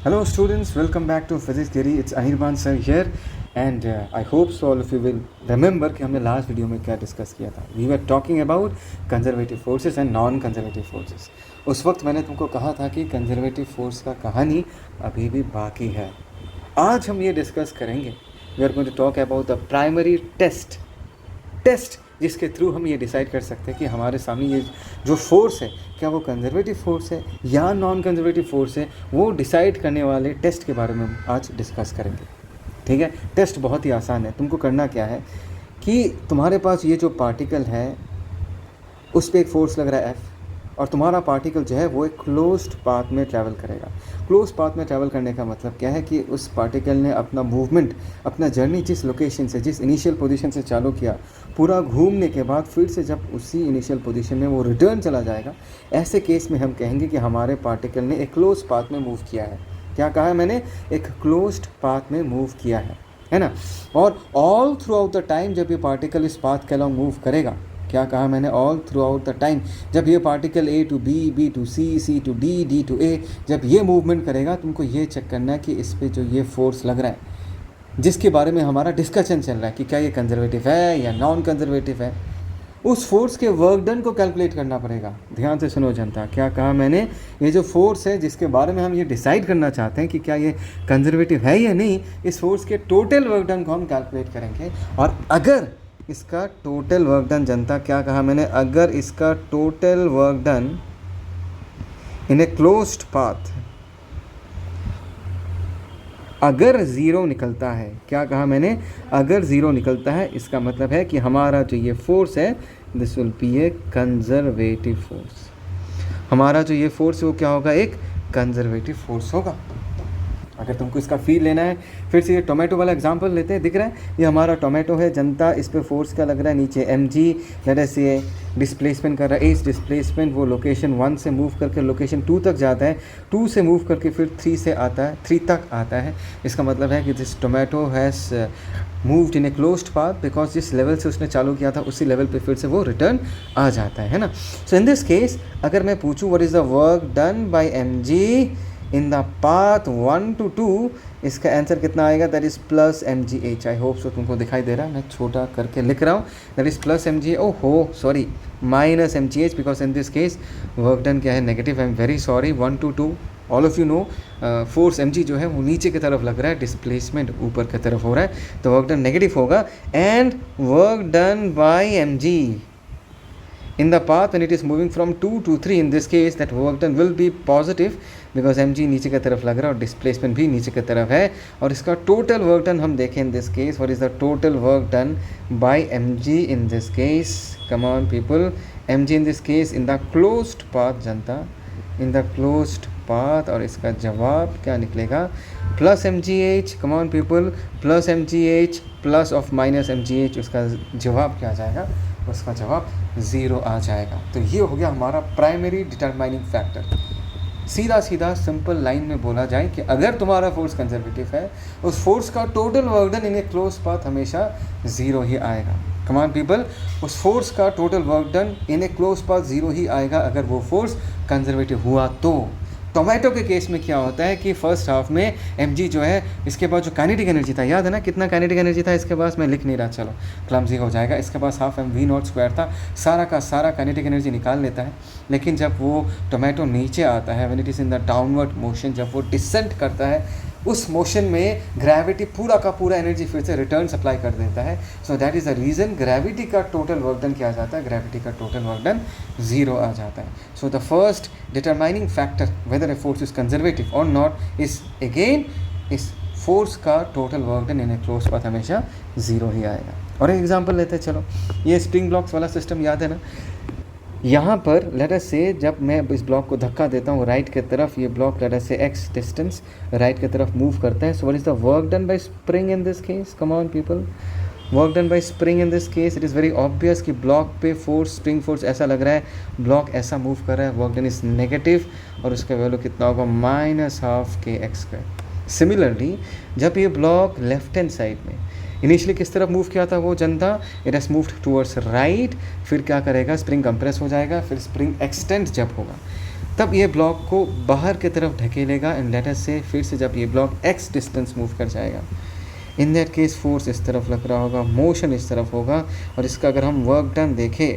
Hello students, welcome back to Physics Theory. It's Anirban sir here and I hope so all of you will remember कि हमने last video में क्या discuss किया था. We were talking about conservative forces and non-conservative forces. उस वक्त मैंने तुमको कहा था कि conservative force का कहानी अभी भी बाकी है. आज हम ये डिस्कस करेंगे. We are going to talk about the primary test जिसके थ्रू हम ये डिसाइड कर सकते हैं कि हमारे सामने ये जो फोर्स है क्या वो कंजर्वेटिव फोर्स है या नॉन कंजर्वेटिव फोर्स है, वो डिसाइड करने वाले टेस्ट के बारे में हम आज डिस्कस करेंगे. ठीक है, टेस्ट बहुत ही आसान है. तुमको करना क्या है कि तुम्हारे पास ये जो पार्टिकल है उस पर एक फोर्स लग रहा है F, और तुम्हारा पार्टिकल जो है वो एक क्लोज्ड पाथ में ट्रैवल करेगा. क्लोज पाथ में ट्रैवल करने का मतलब क्या है कि उस पार्टिकल ने अपना मूवमेंट, अपना जर्नी जिस लोकेशन से, जिस इनिशियल पोजीशन से चालू किया, पूरा घूमने के बाद फिर से जब उसी इनिशियल पोजीशन में वो रिटर्न चला जाएगा, ऐसे केस में हम कहेंगे कि हमारे पार्टिकल ने एक क्लोज पाथ में मूव किया है. क्या कहा है मैंने? एक क्लोज्ड पाथ में मूव किया है ना. और all through out the time जब ये पार्टिकल इस पाथ के अलॉन्ग मूव करेगा, क्या कहा मैंने? All through out the time जब ये particle A to B, B to C, C to D, D to A जब ये मूवमेंट करेगा, तुमको ये चेक करना है कि इस पे जो ये फोर्स लग रहा है जिसके बारे में हमारा डिस्कशन चल रहा है कि क्या ये कंजर्वेटिव है या नॉन कंजर्वेटिव है, उस फोर्स के वर्क डन को कैलकुलेट करना पड़ेगा. ध्यान से सुनो जनता, क्या कहा मैंने? ये जो फोर्स है जिसके बारे में हम ये डिसाइड करना चाहते हैं कि क्या ये कंजर्वेटिव है या नहीं, इस फोर्स के टोटल वर्क डन को हम कैलकुलेट करेंगे. और अगर इसका टोटल वर्क डन, जनता क्या कहा मैंने? अगर इसका total work done in a closed path अगर ज़ीरो निकलता है, क्या कहा मैंने? अगर ज़ीरो निकलता है, इसका मतलब है कि हमारा जो ये फोर्स है this will be A conservative force. हमारा जो ये फोर्स है वो क्या होगा? एक कंजर्वेटिव फोर्स होगा. अगर तुमको इसका फील लेना है, फिर से ये टोमेटो वाला एग्जांपल लेते हैं. दिख रहा है ये हमारा टोमेटो है जनता. इस पे फोर्स क्या लग रहा है? नीचे mg. लेट अस से डिस्प्लेसमेंट कर रहा है. इस डिस्प्लेसमेंट वो लोकेशन 1 से मूव करके लोकेशन 2 तक जाता है, 2 से मूव करके फिर 3 से आता है, 3 तक आता है. इसका मतलब है कि this tomato has moved in a closed path because जिस लेवल से उसने चालू किया था उसी लेवल पे फिर से वो रिटर्न आ जाता है ना. सो इन दिस केस अगर मैं पूछूँ what is the work done by mg in the path 1 to 2, इसका आंसर कितना आएगा? That is plus mgh. I hope so तुमको दिखाई दे रहा है, मैं छोटा करके लिख रहा हूँ. That is plus mgh. ओह हो sorry, minus mgh because in this case work done क्या है? Negative. I am very sorry. 1 to 2 all of you know force mg जो है वो नीचे की तरफ लग रहा है, डिस्प्लेसमेंट ऊपर की तरफ हो रहा है, तो वर्क डन नेगेटिव होगा. And work done by mg in the path when it is moving from 2 to 3, in this case that work done will be positive because mg नीचे की तरफ लग रहा है और डिस्प्लेसमेंट भी नीचे की तरफ है. और इसका टोटल वर्क डन हम देखें इन this case, what is the total work done by mg in this case? Come on people, mg in this case in the closed path Janata, in the closed path. और इसका जवाब क्या निकलेगा? Plus mgh. Come on people, plus mgh plus of minus mgh. उसका जवाब क्या आ जाएगा? उसका जवाब 0 आ जाएगा. तो ये हो गया हमारा प्राइमरी डिटरमाइनिंग फैक्टर. सीधा सीधा सिंपल लाइन में बोला जाए कि अगर तुम्हारा फोर्स कंजर्वेटिव है, उस फोर्स का total work done in a close path हमेशा 0 ही आएगा. कम ऑन पीपल, उस फोर्स का total work done in a close path 0 ही आएगा अगर वो फोर्स कंजर्वेटिव हुआ. तो टोमेटो के केस में क्या होता है कि फर्स्ट हाफ में mg जो है, इसके पास जो काइनेटिक एनर्जी था, याद है ना कितना काइनेटिक एनर्जी था इसके पास? मैं लिख नहीं रहा, चलो क्लमजी हो जाएगा. इसके पास हाफ mv0² था, सारा का सारा काइनेटिक एनर्जी निकाल लेता है. लेकिन जब वो टोमेटो नीचे आता है, when it is in the downward motion, जब वो डिसेंट करता है, उस मोशन में ग्रेविटी पूरा का पूरा एनर्जी फिर से रिटर्न सप्लाई कर देता है. So that is the reason gravity का टोटल वर्क डन क्या आ जाता है? ग्रेविटी का टोटल वर्क डन 0 आ जाता है. So the first determining factor whether a force is conservative और नॉट इज अगेन इस फोर्स का total work done in a close path हमेशा 0 ही आएगा. और एक एग्जांपल लेते हैं. चलो, ये स्प्रिंग ब्लॉक्स वाला सिस्टम याद है ना? यहाँ पर लेट अस से जब मैं इस ब्लॉक को धक्का देता हूँ राइट की तरफ, ये ब्लॉक लेट अस से x डिस्टेंस राइट की तरफ मूव करता है. So what is the work done bye spring in this case? Come on people, work done bye spring in this case, it is very obvious कि block पे force, spring force ऐसा लग रहा है, ब्लॉक ऐसा move कर रहा है, वर्क डन इज़ नेगेटिव और उसका वैल्यू कितना होगा? -12 kx². सिमिलरली जब ये ब्लॉक लेफ्ट हैंड साइड में इनिशियली किस तरफ मूव किया था वो जनता? It has moved towards right. फिर क्या करेगा? स्प्रिंग कंप्रेस हो जाएगा, फिर स्प्रिंग एक्सटेंड जब होगा तब ये ब्लॉक को बाहर की तरफ ढकेलेगा एंड लेट अस से फिर से जब ये ब्लॉक x डिस्टेंस मूव कर जाएगा, इन दैट केस फोर्स इस तरफ लग रहा होगा, मोशन इस तरफ होगा, और इसका अगर हम वर्क डन देखें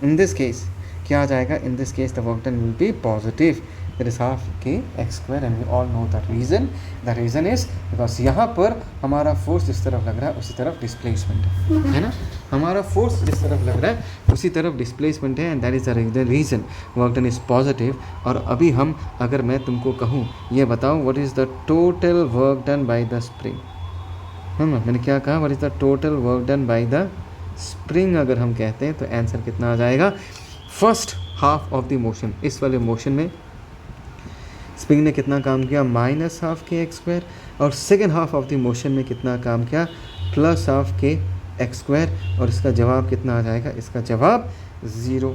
इन दिस केस क्या आ जाएगा, in this case the work done will be positive, that is half के X square and we all know that reason. The reason is because यहाँ पर हमारा फोर्स जिस तरफ लग रहा है उसी तरफ डिस्प्लेसमेंट है ना, हमारा फोर्स जिस तरफ लग रहा है उसी तरफ डिस्प्लेसमेंट है and that is the reason work done is positive. और अभी हम अगर मैं तुमको कहूँ ये बताओ what is the total work done by the spring, है ना, मैंने क्या कहा, what is the total work done by the spring, अगर हम कहते हैं तो आंसर कितना आ जाएगा, first half of the motion, इस वाले मोशन में स्प्रिंग ने कितना काम किया, माइनस हाफ के एक्स स्क्वायर, और second half of the motion में कितना काम किया, प्लस हाफ के एक्स स्क्वायर, और इसका जवाब कितना आ जाएगा, इसका जवाब 0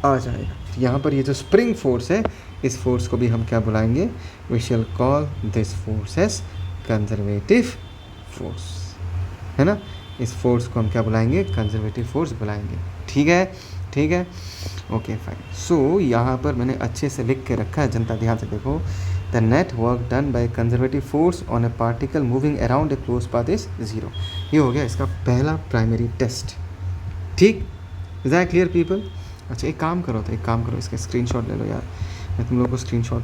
आ जाएगा। तो यहाँ पर ये जो स्प्रिंग फोर्स है इस फोर्स को भी हम क्या बुलाएंगे, we shall call this force as conservative force, है ना, इस फोर्स को हम क्या बुलाएंगे, कंजर्वेटिव फोर्स बुलाएंगे। ठीक है, ठीक है, ओके फाइन। सो यहाँ पर मैंने अच्छे से लिख के रखा है, जनता ध्यान से देखो, the net work done by conservative force on A particle moving around a close path is 0। ये हो गया इसका पहला प्राइमरी टेस्ट। ठीक, इज दैट क्लियर पीपल? अच्छा एक काम करो, तो एक काम करो, इसका स्क्रीनशॉट ले लो यार, मैं तुम लोग को स्क्रीनशॉट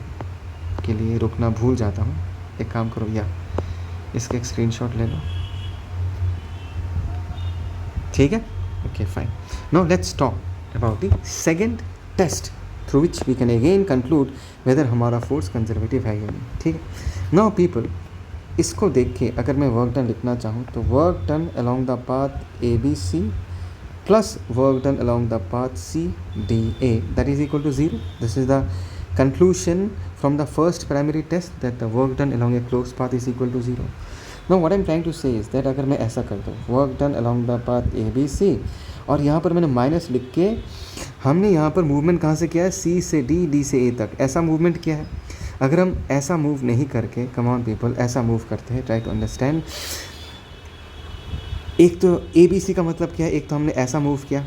के लिए रुकना भूल जाता हूँ। एक काम करो यार, इसका एक स्क्रीनशॉट ले लो, ठीक है, okay fine. Now let's talk about the second test through which we can again conclude whether हमारा फोर्स कंजर्वेटिव है या नहीं। ठीक है, नाउ पीपल इसको देख के अगर मैं वर्क डन लिखना चाहूँ तो work done along the path A B C plus work done along the path C D A that is equal to 0। This is the conclusion from the first primary test that the work done along a closed path is equal to 0. Now what I'm trying to say is that अगर मैं ऐसा करता हूँ work done along the path A B C, और यहाँ पर मैंने minus लिख के, हमने यहाँ पर मूवमेंट कहाँ से किया है, सी से डी, डी से ए तक, ऐसा मूवमेंट किया है। अगर हम ऐसा मूव नहीं करके, कम ऑन पीपल, ऐसा मूव करते हैं, ट्राई टू अंडरस्टैंड। एक तो ए बी सी का मतलब क्या है, एक तो हमने ऐसा मूव किया,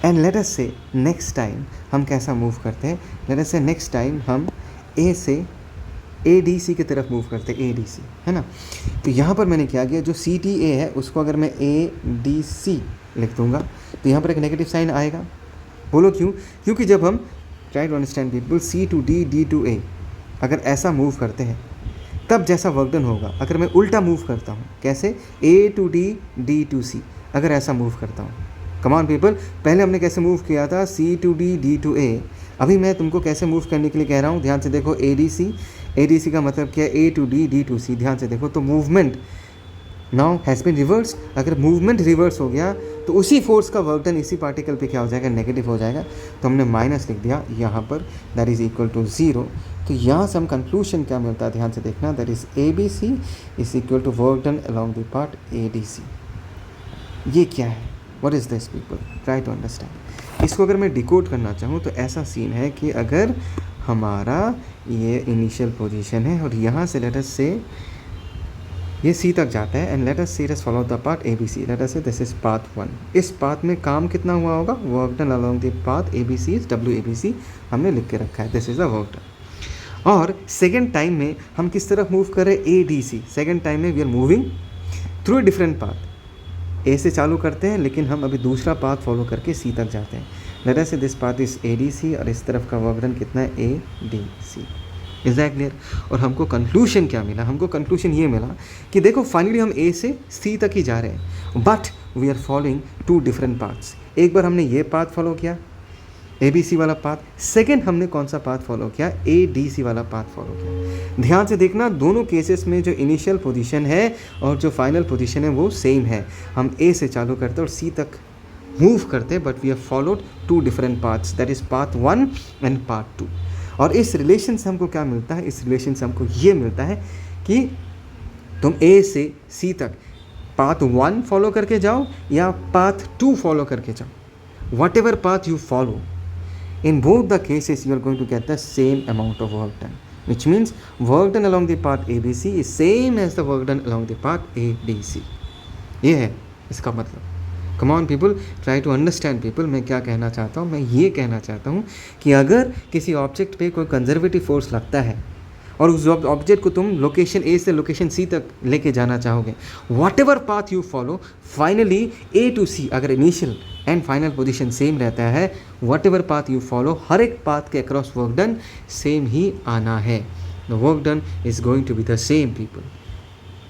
एंड लेट अस से नेक्स्ट टाइम हम कैसा मूव करते हैं, लेट अस से नेक्स्ट टाइम हम ए से ए डी सी की तरफ मूव करते हैं, ए डी सी, है ना। तो यहाँ पर मैंने क्या किया, जो सी टी ए है उसको अगर मैं ए डी सी लिख दूंगा तो यहाँ पर एक नेगेटिव साइन आएगा। बोलो क्यों? क्योंकि जब हम try to understand people C to D, D to A, अगर ऐसा मूव करते हैं तब जैसा वर्क डन होगा। अगर मैं उल्टा मूव करता हूँ, कैसे, ए to D, D to C, अगर ऐसा मूव करता हूँ, कम ऑन पीपल, पहले हमने कैसे मूव किया था, सी टू डी, डी टू ए, अभी मैं तुमको कैसे मूव करने के लिए कह रहा हूँ, ध्यान से देखो, ए डी सी, ए डी सी का मतलब क्या है, A to D, D to C, ध्यान से देखो। तो movement now has been reverse. अगर मूवमेंट रिवर्स हो गया तो उसी फोर्स का वर्क डन इसी पार्टिकल पे क्या हो जाएगा, नेगेटिव हो जाएगा। तो हमने माइनस लिख दिया यहाँ पर, दैट इज़ इक्वल टू 0। तो यहाँ से हम कंक्लूशन क्या मिलता है, ध्यान से देखना, that is A B C is equal to work done along the path A D C. ये क्या है, what is this people, try to understand. इसको अगर मैं डिकोड करना चाहूँ तो ऐसा सीन है कि अगर हमारा ये इनिशियल पोजीशन है और यहाँ से लेट अस से ये सी तक जाता है, and let us say let's follow the path A B C, let us say this is path 1। इस पाथ में काम कितना हुआ होगा, work done along the path A B C is W A B C, हमने लिख के रखा है, this is the work done. और सेकेंड टाइम में हम किस तरफ मूव कर रहे हैं, A D C. Second time में we are moving through a different path, A से चालू करते हैं लेकिन हम अभी दूसरा पाथ फॉलो करके सी तक जाते हैं। Let us say this path is A D C, और इस तरफ का वर्क डन कितना है, A D C. Is that clear? और हमको कंक्लूशन क्या मिला, हमको कंक्लूशन ये मिला कि देखो फाइनली हम ए से सी तक ही जा रहे हैं, but we are following 2 different paths. एक बार हमने ये पाथ फॉलो किया, ए बी सी वाला पाथ, सेकेंड हमने कौन सा पाथ फॉलो किया, ए डी सी वाला पाथ फॉलो किया। ध्यान से देखना, दोनों केसेस में जो इनिशियल पोजीशन है और जो फाइनल पोजीशन है वो सेम है। हम ए से चालू करते हैं और सी तक मूव करते हैं, but we have followed 2 different paths, that is path 1 and path 2। और इस रिलेशन से हमको क्या मिलता है, इस रिलेशन से हमको ये मिलता है कि तुम ए से सी तक पाथ 1 फॉलो करके जाओ या पाथ 2 फॉलो करके जाओ, what ever path you follow, in both the cases you are going to get the same amount of work done, which means work done along the path ABC is same as the work done along the path ADC। ये है इसका मतलब, come on people, try to understand people. मैं क्या कहना चाहता हूँ, मैं ये कहना चाहता हूँ कि अगर किसी ऑब्जेक्ट पे कोई कंजर्वेटिव फोर्स लगता है और उस ऑब्जेक्ट को तुम लोकेशन ए से लोकेशन सी तक लेके जाना चाहोगे, whatever path you follow, finally A to C, अगर initial and final position same रहता है, whatever path you follow, हर एक पाथ के अक्रॉस वर्क डन सेम ही आना है। The work done is going to be the same people.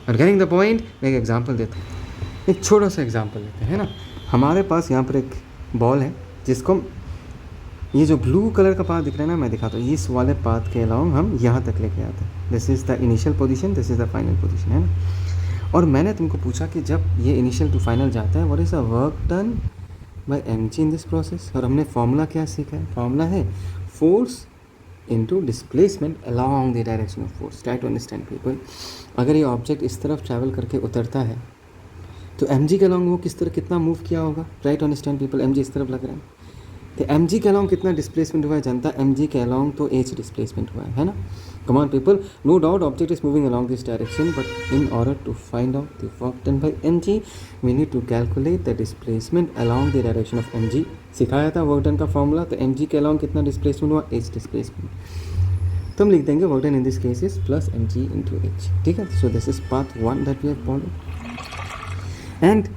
और गेटिंग द पॉइंट, मैं एक एग्जाम्पल देता हूँ, एक छोटा सा एग्जाम्पल लेते हैं ना। हमारे पास यहाँ पर एक बॉल है जिसको ये जो ब्लू कलर का पाथ दिख रहा है ना, मैं दिखाता हूँ, इस वाले पाथ के अलाउंग हम यहाँ तक लेके आते हैं। This is the initial position, this is the final position, है ना। और मैंने तुमको पूछा कि जब ये इनिशियल टू फाइनल जाता है, what is the work done by mg in this process. और हमने फॉर्मूला क्या सीखा है, फॉर्मूला है force into displacement along the direction of force. Try to understand people, अगर ये ऑब्जेक्ट इस तरफ ट्रैवल करके उतरता है तो mg के अलॉन्ग वो किस तरह कितना मूव किया होगा। Try to understand people, mg इस तरफ लग रहा है तो mg के अलॉन्ग कितना डिस्प्लेसमेंट हुआ है जनता, mg के अलॉन्ग तो h डिस्प्लेसमेंट हुआ है ना। Come on people, no doubt object is moving along this direction, but in order to find out the work done by mg we need to calculate the displacement along the direction of mg। सिखाया था work done का formula, तो mg के along कितना displacement हुआ, h displacement. तो हम लिख देंगे work done in this case is plus mg into h, ठीक है। So this is path 1 that we have followed and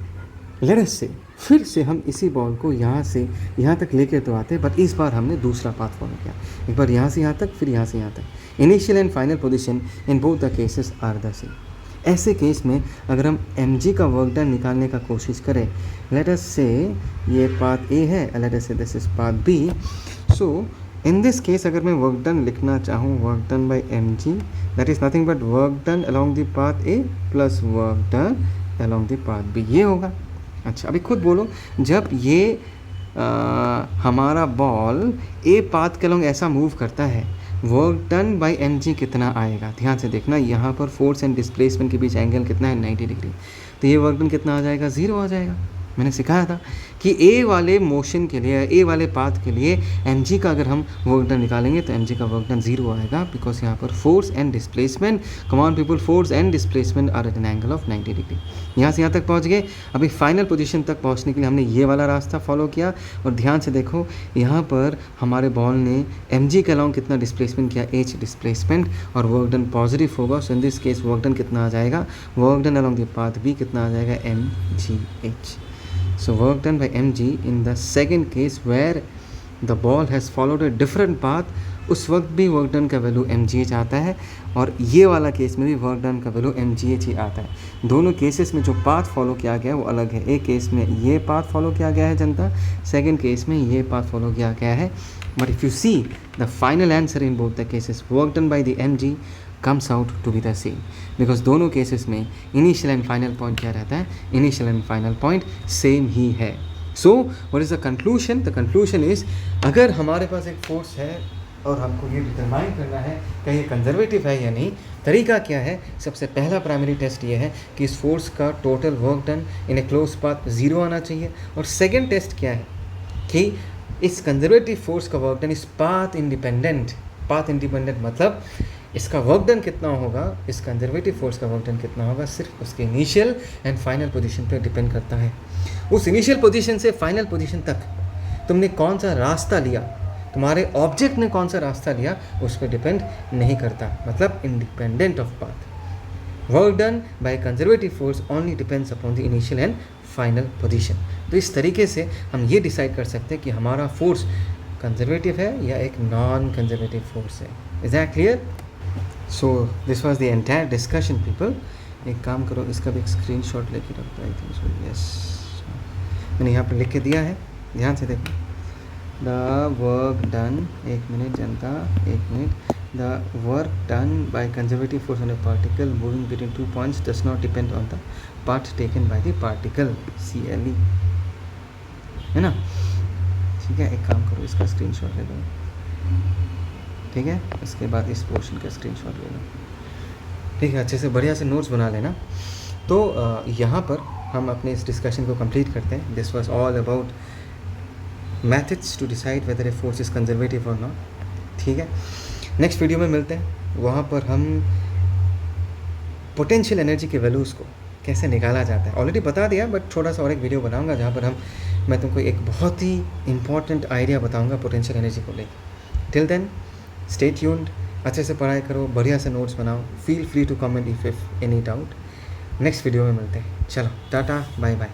let us say फिर से हम इसी बॉल को यहाँ से यहाँ तक लेके तो आते हैं, बट इस बार हमने दूसरा पाथ फॉलो किया। एक बार यहाँ से यहाँ तक, फिर यहाँ से यहाँ तक। Initial and final position in both the cases are the same. ऐसे केस में अगर हम mg का वर्क डन निकालने का कोशिश करें, लेट अस से ये पाथ ए है, let us say this is path B. So in this case अगर मैं वर्क डन लिखना चाहूँ, work done by mg that is nothing but work done along the path A plus work done along the path B, ये होगा। अच्छा, अभी खुद बोलो, जब ये हमारा बॉल ए पाथ के अलॉन्ग ऐसा मूव करता है, वर्क डन बाय mg कितना आएगा। ध्यान से देखना, यहाँ पर फोर्स एंड डिस्प्लेसमेंट के बीच एंगल कितना है, 90 डिग्री। तो ये वर्क डन कितना आ जाएगा, 0 आ जाएगा। मैंने सिखाया था कि ए वाले मोशन के लिए, ए वाले पाथ के लिए mg का अगर हम वर्क डन निकालेंगे तो mg का वर्क डन 0 आएगा, बिकॉज यहाँ पर force and displacement, come on people, force and displacement are at an angle of 90 degree. यहाँ से यहाँ तक पहुँच गए। अभी फाइनल पोजीशन तक पहुँचने के लिए हमने ये वाला रास्ता फॉलो किया। और ध्यान से देखो, यहाँ पर हमारे बॉल ने mg के अलॉन्ग कितना डिस्प्लेसमेंट किया, h डिस्प्लेसमेंट, और वर्क डन पॉजिटिव होगा। So in this case work done कितना आ जाएगा, work done along the path b कितना आ जाएगा, mgh। So work done by mg in the second case where the ball has followed a different path, उस वक्त भी वर्क डन का वैल्यू mgh आता है, और ये वाला केस में भी वर्क डन का वैल्यू mgh ही आता है। दोनों केसेस में जो पाथ फॉलो किया गया है वो अलग है। एक केस में ये पाथ फॉलो किया गया है जनता, सेकंड केस में ये पाथ फॉलो किया गया है। But if you see the final answer in both the cases, work done by the mg comes out to be the same, because दोनों केसेस में इनिशियल एंड फाइनल पॉइंट क्या रहता है, initial and final point same ही है। So what is the conclusion, the conclusion is, अगर हमारे पास एक फोर्स है और हमको ये डिटरमाइन करना है कि ये कंजर्वेटिव है या नहीं, तरीका क्या है। सबसे पहला प्राइमरी टेस्ट ये है कि इस फोर्स का total work done in a close path 0 आना चाहिए। और सेकेंड टेस्ट क्या है कि इस कंजर्वेटिव फोर्स का वर्क डन इस पाथ इंडिपेंडेंट मतलब इसका वर्क डन कितना होगा, इस कंजर्वेटिव फोर्स का वर्क डन कितना होगा, सिर्फ उसके इनिशियल एंड फाइनल पोजीशन पर डिपेंड करता है। उस इनिशियल पोजीशन से फाइनल पोजीशन तक तुमने कौन सा रास्ता लिया, तुम्हारे ऑब्जेक्ट ने कौन सा रास्ता लिया, उस पर डिपेंड नहीं करता, मतलब independent of path. Work done by conservative force only depends upon the initial and final position. तो इस तरीके से हम ये डिसाइड कर सकते हैं कि हमारा फोर्स कंजर्वेटिव है या एक नॉन कंजर्वेटिव फोर्स है। Is that clear? So this was the entire discussion people. एक काम करो, इसका भी एक स्क्रीनशॉट लेके रखता है। आई थिंक सो, यस, मैंने यहाँ पर लिख के दिया है, ध्यान से देखो। द वर्क डन, एक मिनट जनता, एक minute. The work done by conservative force on A particle moving between 2 points does not depend on the path taken by the particle, CLE, है ना। ठीक है, एक काम करो, इसका स्क्रीनशॉट ले लो, ठीक है। इसके बाद इस पोर्शन का स्क्रीनशॉट ले लो, ठीक है। अच्छे से बढ़िया से नोट्स बना लेना। तो यहाँ पर हम अपने इस डिस्कशन को कंप्लीट करते हैं। This was all about methods to decide whether a force is conservative और नॉट, ठीक है। नेक्स्ट वीडियो में मिलते हैं, वहाँ पर हम पोटेंशियल एनर्जी के वैल्यूज़ को कैसे निकाला जाता है ऑलरेडी बता दिया, बट थोड़ा सा और एक वीडियो बनाऊंगा जहाँ पर मैं तुमको एक बहुत ही इंपॉर्टेंट आइडिया बताऊंगा पोटेंशियल एनर्जी को लेकर। टिल देन स्टे ट्यून्ड, अच्छे से पढ़ाई करो, बढ़िया से नोट्स बनाओ, feel free to comment if any doubt. Next video में मिलते हैं, चलो टाटा बाय बाय।